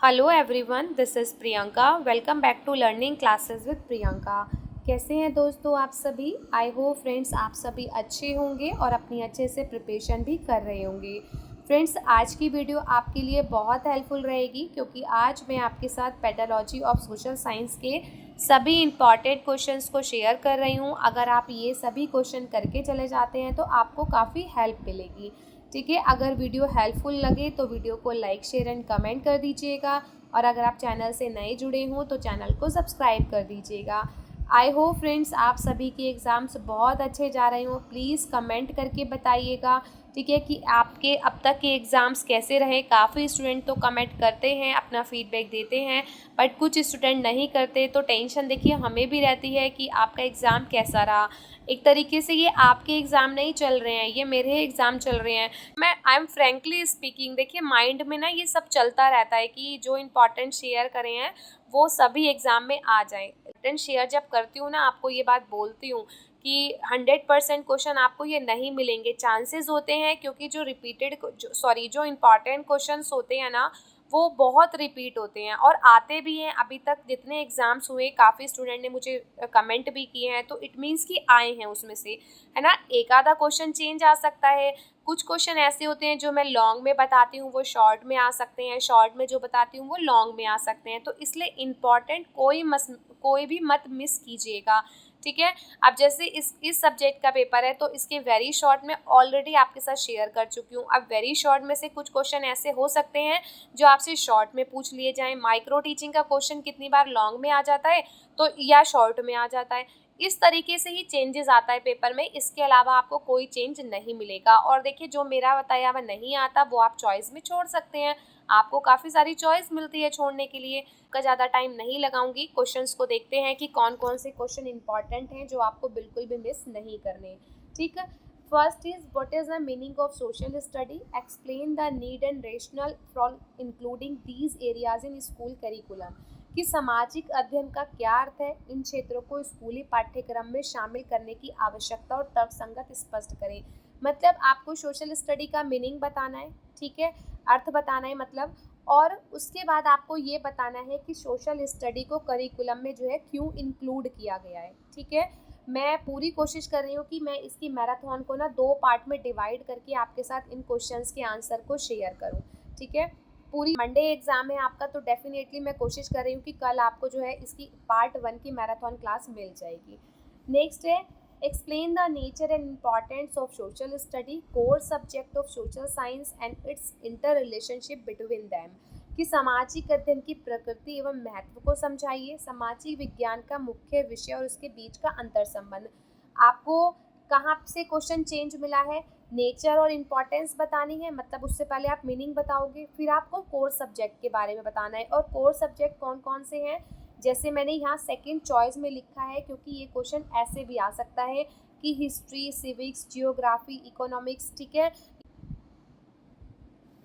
Hello everyone, this is Priyanka. Welcome back to learning classes with Priyanka. कैसे हैं दोस्तों आप सभी? आई होप फ्रेंड्स आप सभी अच्छे होंगे और अपनी अच्छे से प्रिपरेशन भी कर रहे होंगे। फ्रेंड्स, आज की वीडियो आपके लिए बहुत हेल्पफुल रहेगी क्योंकि आज मैं आपके साथ पेडालॉजी ऑफ सोशल साइंस के सभी इम्पॉर्टेंट क्वेश्चंस को शेयर कर रही हूँ। अगर आप ये सभी क्वेश्चन करके चले जाते हैं तो आपको काफ़ी हेल्प मिलेगी। ठीक है, अगर वीडियो हेल्पफुल लगे तो वीडियो को लाइक शेयर एंड कमेंट कर दीजिएगा और अगर आप चैनल से नए जुड़े हों तो चैनल को सब्सक्राइब कर दीजिएगा। आई होप फ्रेंड्स आप सभी के एग्ज़ाम्स बहुत अच्छे जा रहे हों। प्लीज़ कमेंट करके बताइएगा, ठीक है, कि आपके अब तक के एग्ज़ाम्स कैसे रहे। काफ़ी स्टूडेंट तो कमेंट करते हैं, अपना फीडबैक देते हैं, बट कुछ स्टूडेंट नहीं करते, तो टेंशन देखिए हमें भी रहती है कि आपका एग्ज़ाम कैसा रहा। एक तरीके से ये आपके एग्ज़ाम नहीं चल रहे हैं, ये मेरे एग्ज़ाम चल रहे हैं। मैं आई एम फ्रेंकली स्पीकिंग, देखिए माइंड में ना ये सब चलता रहता है कि जो इम्पोर्टेंट शेयर करे हैं वो सभी एग्ज़ाम में आ जाएं। इम्पोर्टेंट शेयर जब करती हूँ ना, आपको ये बात बोलती हूँ कि 100% क्वेश्चन आपको ये नहीं मिलेंगे। चांसेस होते हैं क्योंकि जो इम्पॉर्टेंट क्वेश्चंस होते हैं ना वो बहुत रिपीट होते हैं और आते भी हैं। अभी तक जितने एग्ज़ाम्स हुए काफ़ी स्टूडेंट ने मुझे कमेंट भी किए हैं, तो इट मीन्स कि आए हैं उसमें से, है ना। एक आधा क्वेश्चन चेंज आ सकता है। कुछ क्वेश्चन ऐसे होते हैं जो मैं लॉन्ग में बताती हूँ वो शॉर्ट में आ सकते हैं, शॉर्ट में जो बताती हूँ वो लॉन्ग में आ सकते हैं। तो इसलिए इम्पॉर्टेंट कोई भी मत मिस कीजिएगा, ठीक है। अब जैसे इस सब्जेक्ट का पेपर है तो इसके वेरी शॉर्ट में ऑलरेडी आपके साथ शेयर कर चुकी हूँ। अब वेरी शॉर्ट में से कुछ क्वेश्चन ऐसे हो सकते हैं जो आपसे शॉर्ट में पूछ लिए जाएं। माइक्रो टीचिंग का क्वेश्चन कितनी बार लॉन्ग में आ जाता है तो या शॉर्ट में आ जाता है। इस तरीके से ही चेंजेस आता है पेपर में, इसके अलावा आपको कोई चेंज नहीं मिलेगा। और देखिए जो मेरा बताया हुआ नहीं आता वो आप चॉइस में छोड़ सकते हैं, आपको काफ़ी सारी चॉइस मिलती है छोड़ने के लिए। का ज़्यादा टाइम नहीं लगाऊंगी, क्वेश्चंस को देखते हैं कि कौन कौन से क्वेश्चन इंपॉर्टेंट हैं जो आपको बिल्कुल भी मिस नहीं करने। ठीक है, first is what is the meaning of social study, explain the need and rational for including these areas in school curriculum. कि सामाजिक अध्ययन का क्या अर्थ है, इन क्षेत्रों को स्कूली पाठ्यक्रम में शामिल करने की आवश्यकता और तर्कसंगत स्पष्ट करें। मतलब आपको सोशल स्टडी का मीनिंग बताना है, ठीक है, अर्थ बताना है मतलब, और उसके बाद आपको ये बताना है कि सोशल स्टडी को करिकुलम में जो है क्यों इंक्लूड किया गया है। ठीक है, मैं पूरी कोशिश कर रही हूँ कि मैं इसकी मैराथन को ना 2 पार्ट में डिवाइड करके आपके साथ इन क्वेश्चंस के आंसर को शेयर करूँ। ठीक है, पूरी मंडे एग्जाम है आपका, तो डेफिनेटली मैं कोशिश कर रही हूँ कि कल आपको जो है इसकी पार्ट 1 की मैराथन क्लास मिल जाएगी। नेक्स्ट है explain the nature and importance of social study, core subject of social science and it's inter relationship between them. कि सामाजिक अध्ययन की प्रकृति एवं महत्व को समझाइए, सामाजिक विज्ञान का मुख्य विषय और उसके बीच का अंतर संबंध। आपको कहाँ से क्वेश्चन चेंज मिला है, नेचर और इम्पॉर्टेंस बतानी है, मतलब उससे पहले आप मीनिंग बताओगे, फिर आपको कोर सब्जेक्ट के बारे में बताना है। और कोर सब्जेक्ट कौन कौन से हैं, जैसे मैंने यहाँ सेकंड चॉइस में लिखा है क्योंकि ये क्वेश्चन ऐसे भी आ सकता है कि हिस्ट्री, सिविक्स, जियोग्राफी, इकोनॉमिक्स, ठीक है,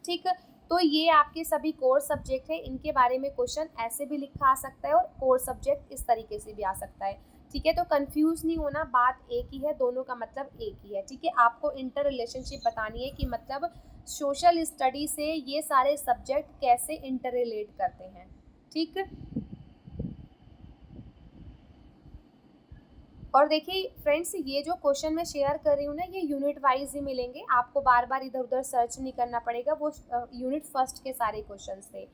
ठीक। तो ये आपके सभी कोर सब्जेक्ट है, इनके बारे में क्वेश्चन ऐसे भी लिखा आ सकता है और कोर सब्जेक्ट इस तरीके से भी आ सकता है। ठीक है, तो कंफ्यूज नहीं होना, बात एक ही है, दोनों का मतलब एक ही है। ठीक है, आपको इंटर रिलेशनशिप बतानी है कि मतलब सोशल स्टडी से ये सारे सब्जेक्ट कैसे इंटर रिलेट करते हैं। ठीक, और देखिए फ्रेंड्स ये जो क्वेश्चन मैं शेयर कर रही हूँ ना, ये यूनिट वाइज ही मिलेंगे, आपको बार बार इधर उधर सर्च नहीं करना पड़ेगा। वो यूनिट फर्स्ट के सारे क्वेश्चन थे।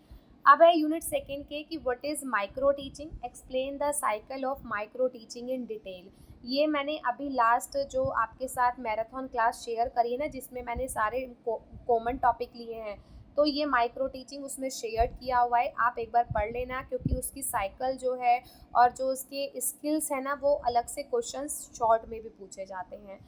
अब है यूनिट सेकेंड के कि what is micro teaching, explain the cycle of micro teaching in detail. ये मैंने अभी लास्ट जो आपके साथ मैराथन क्लास शेयर करी है ना, जिसमें मैंने सारे कॉमन टॉपिक लिए हैं, तो ये माइक्रो टीचिंग उसमें शेयर किया हुआ है, आप एक बार पढ़ लेना क्योंकि उसकी साइकिल जो है और जो उसके स्किल्स है ना वो अलग से क्वेश्चंस शॉर्ट में भी पूछे जाते हैं।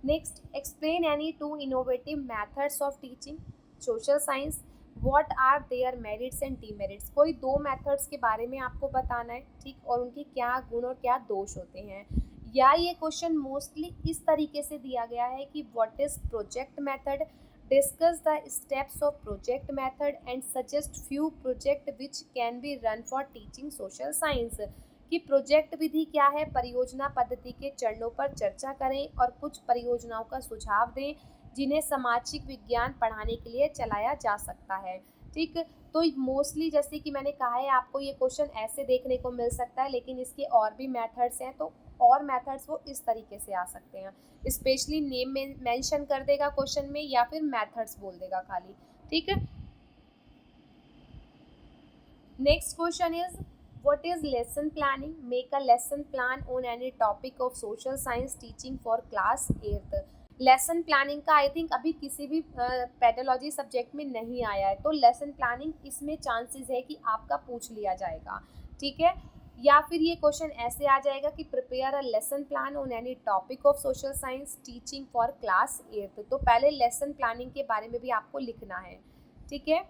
Next, explain any two innovative methods of teaching social science, what are their merits and demerits. कोई 2 मेथड्स के बारे में आपको बताना है, ठीक, और उनके क्या गुण और क्या दोष होते हैं। या ये क्वेश्चन मोस्टली इस तरीके से दिया गया है कि what is project method, discuss the steps of project method and suggest few project which can be run for teaching social science। कि प्रोजेक्ट विधि क्या है, परियोजना पद्धति के चरणों पर चर्चा करें और कुछ परियोजनाओं का सुझाव दें जिन्हें सामाजिक विज्ञान पढ़ाने के लिए चलाया जा सकता है। ठीक, तो मोस्टली जैसे कि मैंने कहा है आपको ये क्वेश्चन ऐसे देखने को मिल सकता है, लेकिन इसके और भी मेथड्स हैं, तो और मेथड्स वो इस तरीके से आ सकते हैं। स्पेशली नेम मेंशन कर देगा क्वेश्चन में या फिर मेथड्स बोल देगा खाली, ठीक है। Next question is what is lesson planning? Make a lesson plan on any topic of social science teaching for class 8th। Lesson planning का आई थिंक अभी किसी भी पेडोलॉजी सब्जेक्ट में नहीं आया है, तो लेसन प्लानिंग इसमें चांसेस है कि आपका पूछ लिया जाएगा, ठीक है। या फिर ये क्वेश्चन ऐसे आ जाएगा कि prepare a lesson plan on any topic of social science teaching for class 8th। तो पहले लेसन प्लानिंग के बारे में भी आपको लिखना है, ठीक है।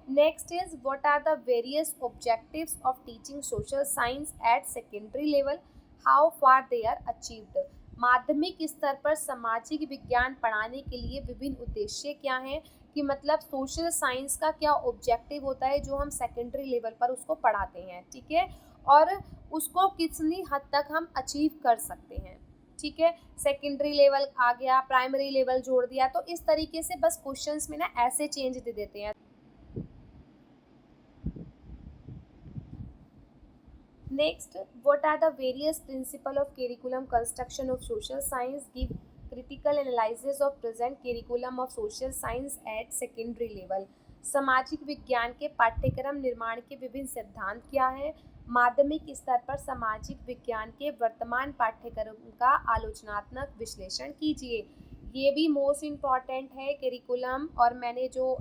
Next is what are the various objectives of teaching social science at secondary level? How far they are achieved? माध्यमिक स्तर पर सामाजिक विज्ञान पढ़ाने के लिए विभिन्न उद्देश्य क्या हैं, कि मतलब सोशल साइंस का क्या ऑब्जेक्टिव होता है जो हम सेकेंडरी लेवल पर उसको पढ़ाते हैं, ठीक है, और उसको कितनी हद तक हम अचीव कर सकते हैं, ठीक है। सेकेंडरी लेवल आ गया, प्राइमरी लेवल जोड़ दिया, तो इस तरीके से बस क्वेश्चंस में ना ऐसे चेंज दे देते हैं। Next, what are the various principles of curriculum construction of social science? Give critical analysis of present curriculum of social science at secondary level। सामाजिक विज्ञान के पाठ्यक्रम निर्माण के विभिन्न सिद्धांत क्या हैं? माध्यमिक स्तर पर सामाजिक विज्ञान के वर्तमान पाठ्यक्रम का आलोचनात्मक विश्लेषण कीजिए। ये भी मोस्ट इम्पॉर्टेंट है करिकुलम, और मैंने जो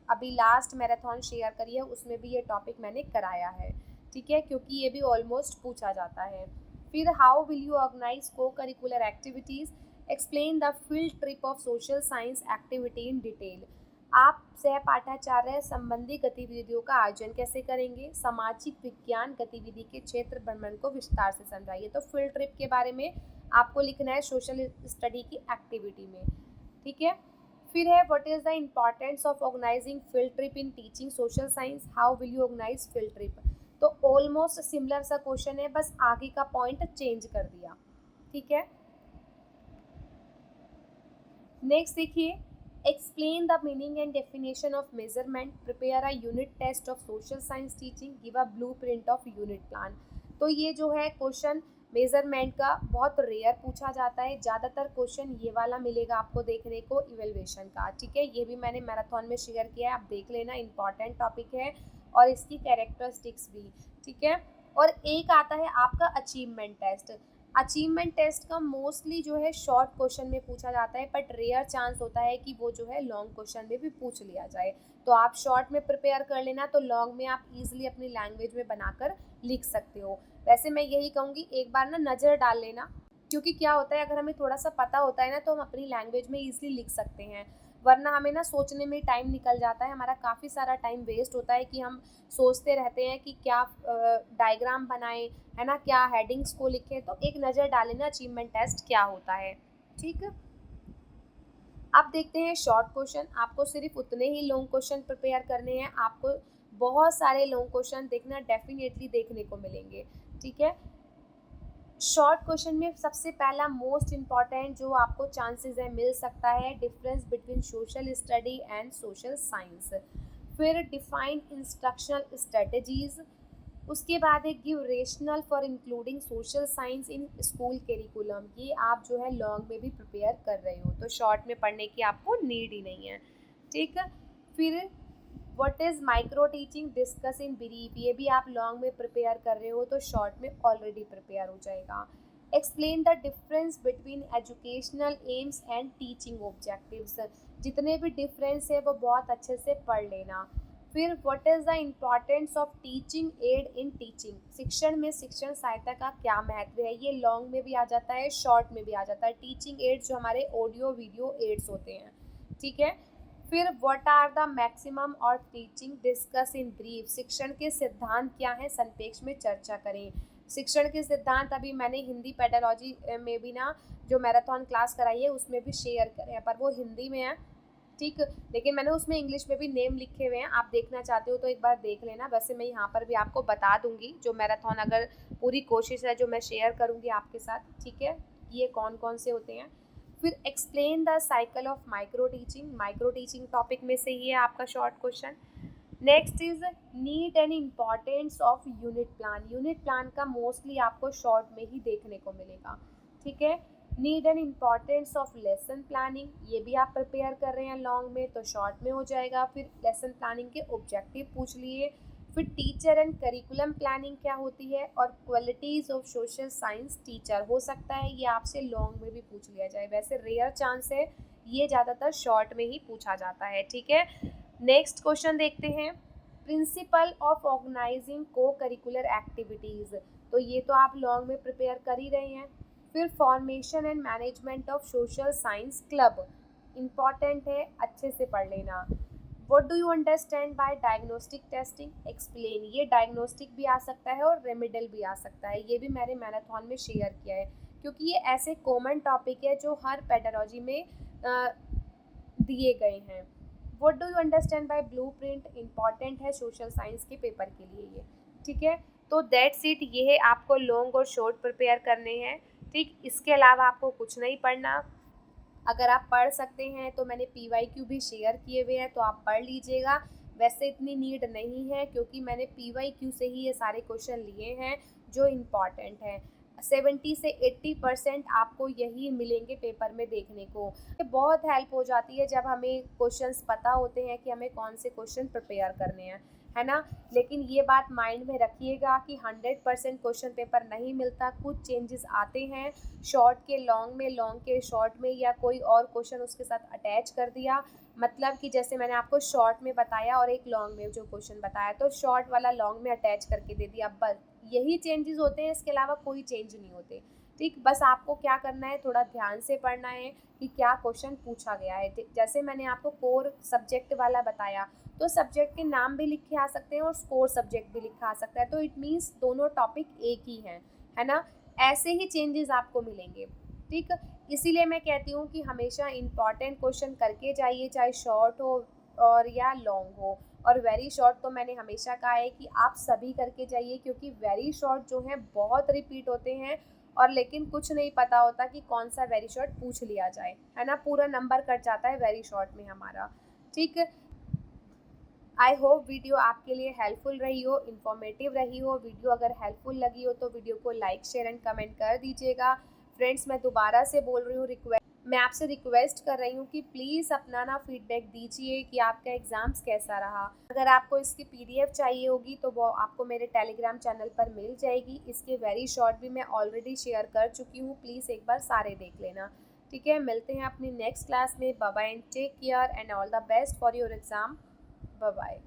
अभी लास्ट मैराथन शेयर करी है उसमें भी ये टॉपिक मैंने कराया है, ठीक है, क्योंकि ये भी ऑलमोस्ट पूछा जाता है। फिर हाउ विल यू ऑर्गेनाइज को curricular activities? Explain the field trip of social science activity in detail. आप सह पाठाचार्य संबंधी गतिविधियों का आयोजन कैसे करेंगे? सामाजिक विज्ञान गतिविधि के क्षेत्र भ्रमण को विस्तार से समझाइए। तो फील्ड ट्रिप के बारे में आपको लिखना है सोशल स्टडी की एक्टिविटी में, ठीक है। फिर है what is the importance of organising field trip in teaching social science? How will you organise field trip? तो ऑलमोस्ट सिमिलर सा क्वेश्चन है, बस आगे का पॉइंट चेंज कर दिया, ठीक है। नेक्स्ट देखिए, explain the meaning and definition of measurement, prepare a unit test of social science teaching, give a blueprint of unit plan. तो ये जो है क्वेश्चन मेजरमेंट का बहुत रेयर पूछा जाता है, ज़्यादातर क्वेश्चन ये वाला मिलेगा आपको देखने को इवेल्युएशन का, ठीक है। ये भी मैंने मैराथन में शेयर किया है, आप देख लेना, इंपॉर्टेंट टॉपिक है और इसकी कैरेक्टरिस्टिक्स भी, ठीक है। और एक आता है आपका अचीवमेंट टेस्ट। अचीवमेंट टेस्ट का मोस्टली जो है शॉर्ट क्वेश्चन में पूछा जाता है, बट रेयर चांस होता है कि वो जो है लॉन्ग क्वेश्चन में भी पूछ लिया जाए। तो आप शॉर्ट में प्रिपेयर कर लेना, तो लॉन्ग में आप इजीली अपनी लैंग्वेज में बनाकर लिख सकते हो। वैसे मैं यही कहूँगी एक बार ना नज़र डाल लेना, क्योंकि क्या होता है अगर हमें थोड़ा सा पता होता है ना तो हम अपनी लैंग्वेज में ईजिली लिख सकते हैं, वरना हमें ना सोचने में टाइम निकल जाता है, हमारा काफ़ी सारा टाइम वेस्ट होता है कि हम सोचते रहते हैं कि क्या डायग्राम बनाएं, है ना, क्या हेडिंग्स को लिखें। तो एक नज़र डालें ना अचीवमेंट टेस्ट क्या होता है, ठीक है। अब देखते हैं शॉर्ट क्वेश्चन। आपको सिर्फ उतने ही लॉन्ग क्वेश्चन प्रिपेयर करने हैं, आपको बहुत सारे लॉन्ग क्वेश्चन देखना डेफिनेटली देखने को मिलेंगे, ठीक है। शॉर्ट क्वेश्चन में सबसे पहला मोस्ट इम्पॉर्टेंट जो आपको चांसेस है मिल सकता है, difference between social study and social science. फिर डिफाइन इंस्ट्रक्शनल स्ट्रेटजीज। उसके बाद है give rational for including social science in school curriculum. ये आप जो है लॉन्ग में भी प्रिपेयर कर रहे हो, तो शॉर्ट में पढ़ने की आपको नीड ही नहीं है, ठीक है। फिर what is micro teaching, discuss in brief. ये भी आप लॉन्ग में प्रिपेयर कर रहे हो, तो शॉर्ट में ऑलरेडी प्रिपेयर हो जाएगा। Explain the difference between educational AIIMS and teaching objectives. जितने भी डिफरेंस है वो बहुत अच्छे से पढ़ लेना। फिर what is the importance of teaching add in teaching. शिक्षण में शिक्षण सहायता का क्या महत्व है, ये लॉन्ग में भी आ जाता है, शॉर्ट में भी आ जाता है। टीचिंग एड जो हमारे ऑडियो वीडियो एड्स होते हैं, ठीक है। फिर व्हाट आर द मैक्सिमम और टीचिंग, डिस्कस इन ब्रीफ। शिक्षण के सिद्धांत क्या हैं, संक्षेप में चर्चा करें। शिक्षण के सिद्धांत अभी मैंने हिंदी पेडालॉजी में भी ना जो मैराथन क्लास कराई है उसमें भी शेयर करे हैं, पर वो हिंदी में है, ठीक, लेकिन मैंने उसमें इंग्लिश में भी नेम लिखे हुए हैं, आप देखना चाहते हो तो एक बार देख लेना। वैसे मैं यहाँ पर भी आपको बता दूंगी जो मैराथन, अगर पूरी कोशिश है जो मैं शेयर करूँगी आपके साथ, ठीक है, ये कौन कौन से होते हैं। फिर explain the cycle of micro teaching. Micro teaching topic में से ही है आपका short question. Next is need and importance of unit plan. Unit plan का मोस्टली आपको शॉर्ट में ही देखने को मिलेगा, ठीक है। Need and importance of lesson planning, ये भी आप प्रिपेयर कर रहे हैं लॉन्ग में तो शॉर्ट में हो जाएगा। फिर लेसन प्लानिंग के ऑब्जेक्टिव पूछ लिए। फिर टीचर एंड करिकुलम प्लानिंग क्या होती है, और qualities of social science teacher, हो सकता है ये आपसे लॉन्ग में भी पूछ लिया जाए, वैसे रेयर चांस है, ये ज़्यादातर शॉर्ट में ही पूछा जाता है, ठीक है। नेक्स्ट क्वेश्चन देखते हैं, प्रिंसिपल ऑफ ऑर्गेनाइजिंग को करिकुलर एक्टिविटीज़, तो ये तो आप लॉन्ग में प्रिपेयर कर ही रहे हैं। फिर formation and management of social science club, important है, अच्छे से पढ़ लेना। What do you understand by diagnostic testing, explain, ये डायग्नोस्टिक भी आ सकता है और रेमेडल भी आ सकता है, ये भी मैंने मैराथन में शेयर किया है, क्योंकि ये ऐसे कॉमन टॉपिक है जो हर पेडोलॉजी में दिए गए हैं। What do you understand by blueprint, important है सोशल साइंस के पेपर के लिए ये, ठीक है। तो दैट्स इट, ये है आपको लॉन्ग और शॉर्ट प्रिपेयर करने हैं, ठीक। इसके अलावा आपको कुछ नहीं पढ़ना। अगर आप पढ़ सकते हैं तो मैंने PYQ भी शेयर किए हुए हैं, तो आप पढ़ लीजिएगा। वैसे इतनी नीड नहीं है, क्योंकि मैंने PYQ से ही ये सारे क्वेश्चन लिए हैं जो इम्पॉर्टेंट हैं। 70 से 80% आपको यही मिलेंगे पेपर में देखने को। ये बहुत हेल्प हो जाती है जब हमें क्वेश्चंस पता होते हैं कि हमें कौन से क्वेश्चन प्रिपेयर करने हैं, है ना। लेकिन ये बात माइंड में रखिएगा कि 100% क्वेश्चन पेपर नहीं मिलता, कुछ चेंजेस आते हैं शॉर्ट के लॉन्ग में, लॉन्ग के शॉर्ट में, या कोई और क्वेश्चन उसके साथ अटैच कर दिया। मतलब कि जैसे मैंने आपको शॉर्ट में बताया और एक लॉन्ग में जो क्वेश्चन बताया, तो शॉर्ट वाला लॉन्ग में अटैच करके दे दिया, बस यही चेंजेस होते हैं, इसके अलावा कोई चेंज नहीं होते, ठीक। बस आपको क्या करना है, थोड़ा ध्यान से पढ़ना है कि क्या क्वेश्चन पूछा गया है। जैसे मैंने आपको कोर सब्जेक्ट वाला बताया, तो सब्जेक्ट के नाम भी लिखे आ सकते हैं और कोर सब्जेक्ट भी लिखा आ सकता है, तो इट मीन्स दोनों टॉपिक एक ही हैं, है ना। ऐसे ही चेंजेस आपको मिलेंगे, ठीक। इसीलिए मैं कहती हूँ कि हमेशा इंपॉर्टेंट क्वेश्चन करके जाइए, चाहे शॉर्ट हो और या लॉन्ग हो। और वेरी शॉर्ट तो मैंने हमेशा कहा है कि आप सभी करके जाइए, क्योंकि वेरी शॉर्ट जो हैं बहुत रिपीट होते हैं, और लेकिन कुछ नहीं पता होता कि कौन सा वेरी शॉर्ट पूछ लिया जाए, है ना। पूरा नंबर कट जाता है वेरी शॉर्ट में हमारा, ठीक। आई होप वीडियो आपके लिए हेल्पफुल रही हो, इन्फॉर्मेटिव रही हो। वीडियो अगर हेल्पफुल लगी हो तो वीडियो को लाइक शेयर एंड कमेंट कर दीजिएगा। फ्रेंड्स, मैं दोबारा से बोल रही हूँ, मैं आपसे रिक्वेस्ट कर रही हूँ कि प्लीज़ अपना ना फीडबैक दीजिए कि आपका एग्ज़ाम्स कैसा रहा। अगर आपको इसकी PDF चाहिए होगी तो वो आपको मेरे टेलीग्राम चैनल पर मिल जाएगी। इसके वेरी शॉर्ट भी मैं ऑलरेडी शेयर कर चुकी हूँ, प्लीज़ एक बार सारे देख लेना, ठीक है। मिलते हैं अपनी नेक्स्ट क्लास में। Bye bye and take care and all the best for your exam. Bye bye.